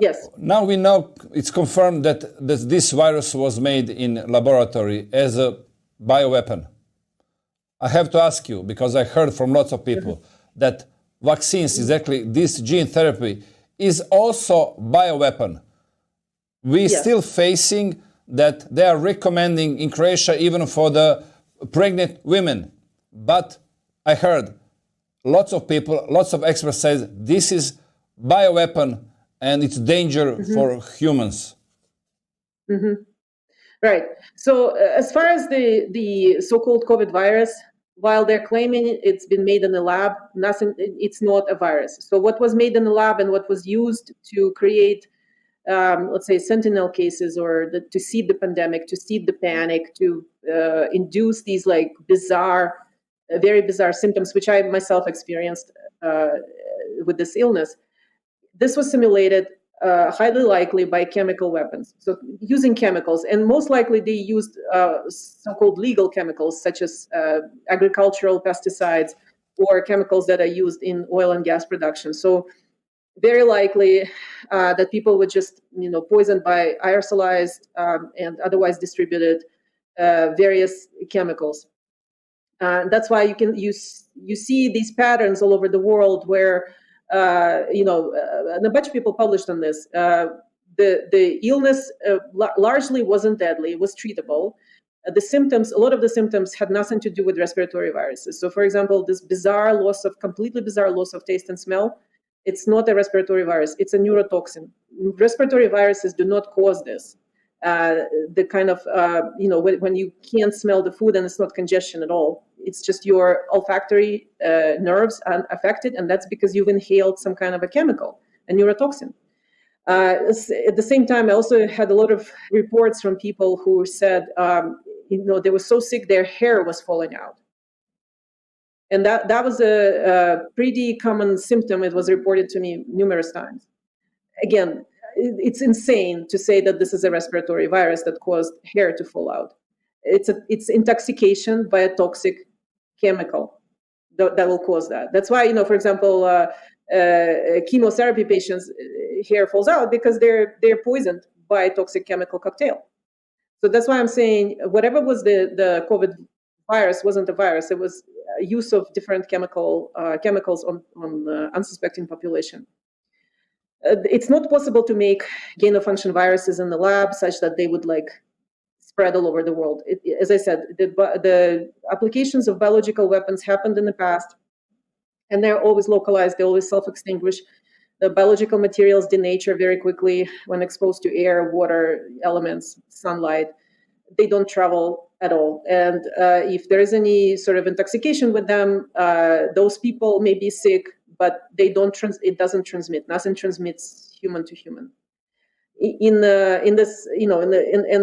Yes. Now we know it's confirmed that this virus was made in laboratory as a bioweapon. I have to ask you, because I heard from lots of people that vaccines, exactly this gene therapy, is also bioweapon. We still facing that they are recommending in Croatia even for the pregnant women. But I heard lots of people, lots of experts say this is bioweapon and it's danger for humans. Right. So as far as the so-called COVID virus, while they're claiming it's been made in the lab, it's not a virus. So what was made in the lab and what was used to create, let's say, sentinel cases or to seed the pandemic, to seed the panic, to induce these like bizarre, very bizarre symptoms, which I myself experienced with this illness. This was simulated highly likely by chemical weapons. So using chemicals, and most likely they used so-called legal chemicals, such as agricultural pesticides or chemicals that are used in oil and gas production. So very likely that people were just, poisoned by aerosolized and otherwise distributed various chemicals. That's why you see these patterns all over the world where and a bunch of people published on this. The illness largely wasn't deadly; it was treatable. A lot of the symptoms had nothing to do with respiratory viruses. So, for example, this completely bizarre loss of taste and smell, it's not a respiratory virus; it's a neurotoxin. Respiratory viruses do not cause this. The kind of when you can't smell the food and it's not congestion at all. It's just your olfactory nerves are affected, and that's because you've inhaled some kind of a chemical, a neurotoxin. At the same time, I also had a lot of reports from people who said, they were so sick their hair was falling out, and that was a pretty common symptom. It was reported to me numerous times. Again, it's insane to say that this is a respiratory virus that caused hair to fall out. It's intoxication by a toxic chemical that will cause that. That's why, for example, chemotherapy patients' hair falls out because they're poisoned by a toxic chemical cocktail. So that's why I'm saying whatever was the COVID virus wasn't a virus. It was use of different chemicals on unsuspecting population. It's not possible to make gain-of-function viruses in the lab such that they would spread all over the world. As I said, the applications of biological weapons happened in the past, and they're always localized. They always self-extinguish. The biological materials denature very quickly when exposed to air, water, elements, sunlight. They don't travel at all. And if there is any sort of intoxication with them, those people may be sick, but they don't. It doesn't transmit. Nothing transmits human to human. And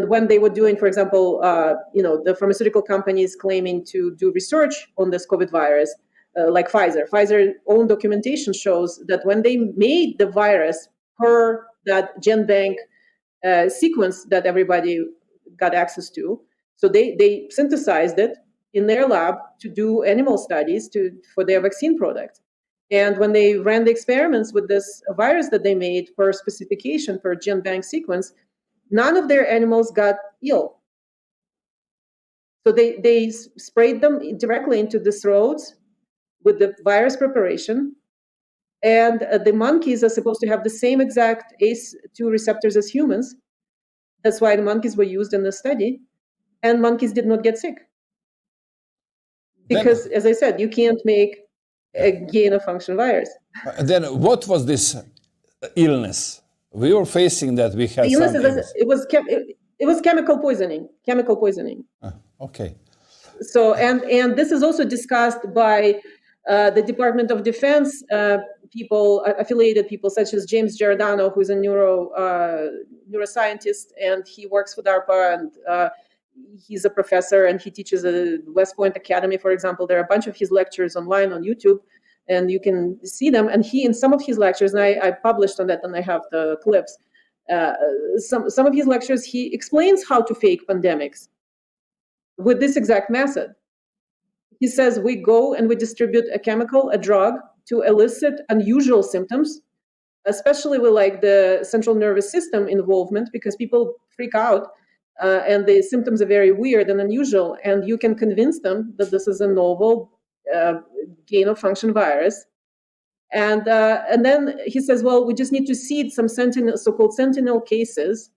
when they were doing, for example, the pharmaceutical companies claiming to do research on this COVID virus, like Pfizer's own documentation shows that when they made the virus per that GenBank sequence that everybody got access to, so they synthesized it in their lab to do animal studies for their vaccine product. And when they ran the experiments with this virus that they made per specification, per GenBank sequence, none of their animals got ill. So they sprayed them directly into the throats with the virus preparation. And the monkeys are supposed to have the same exact ACE2 receptors as humans. That's why the monkeys were used in the study. And monkeys did not get sick. Because, as I said, you can't make a gain-of-function virus. Then what was this illness? We were facing that we had it was chemical poisoning. Chemical poisoning. Okay. So and this is also discussed by the Department of Defense people, affiliated people such as James Giordano, who is a neuroscientist, and he works for DARPA, and he's a professor, and he teaches at West Point Academy, for example. There are a bunch of his lectures online on YouTube, and you can see them. And he, in some of his lectures, and I published on that, and I have the clips, some of his lectures, he explains how to fake pandemics with this exact method. He says we go and we distribute a chemical, a drug, to elicit unusual symptoms, especially with like the central nervous system involvement, because people freak out and the symptoms are very weird and unusual, and you can convince them that this is a novel gain of function virus. And then he says, well, we just need to seed some so-called sentinel cases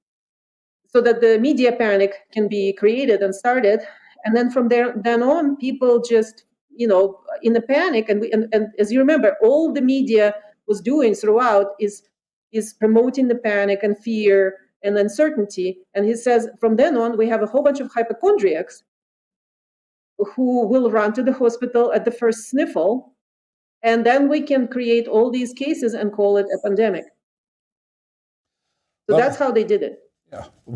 so that the media panic can be created and started. And then from then on, people just, in a panic. And as you remember, all the media was doing throughout is promoting the panic and fear and uncertainty. And he says, from then on, we have a whole bunch of hypochondriacs who will run to the hospital at the first sniffle. And then we can create all these cases and call it a pandemic. So that's how they did it. Yeah.